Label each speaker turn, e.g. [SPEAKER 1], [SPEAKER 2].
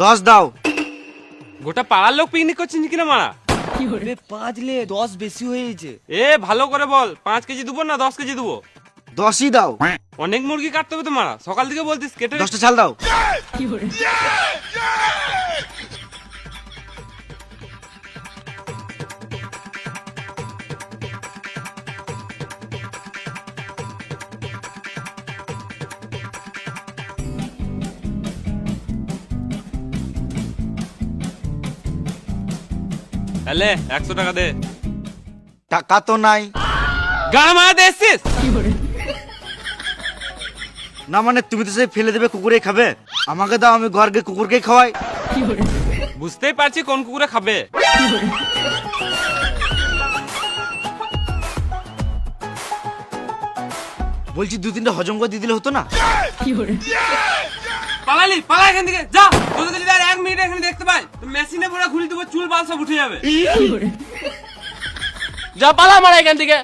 [SPEAKER 1] 10 দাও।
[SPEAKER 2] গোটা পাড়ার লোক পিকনিক করছে নাকি না মারা?
[SPEAKER 1] 5 লে 10 বেশি হয়ে গেছে।
[SPEAKER 2] এ ভালো করে বল, 5 কেজি দেবো না 10 কেজি দেবো?
[SPEAKER 1] 10ই দাও।
[SPEAKER 2] অনেক মুরগি কাটতে হবে তো মারা, সকাল থেকে বলতিস কেটে।
[SPEAKER 1] 10টা ছাল দাও।
[SPEAKER 2] তাহলে 100 টাকা দে।
[SPEAKER 1] টাকা তো নাই।
[SPEAKER 2] গান মারাতে এসছিস?
[SPEAKER 1] না মানে তুমি তো সেই ফেলে দেবে, কুকুরে খাবে। আমাকে দাও, আমি ঘর গিয়ে কুকুরকে খাওয়াই।
[SPEAKER 2] বুঝতেই পারছি কোন কুকুরে খাবে।
[SPEAKER 1] বলছি 2-3টা হজম করে দিয়ে দিলে হতো না?
[SPEAKER 2] পালালি, পালা এখান থেকে যা। তোদেরকে যদি আর 1 মিনিট এখানে দেখতে পাই তো মেশিনে পুরো ঘুরি দেবো, চুল বাল সব উঠে যাবে।
[SPEAKER 3] যা পালা মারা এখান থেকে।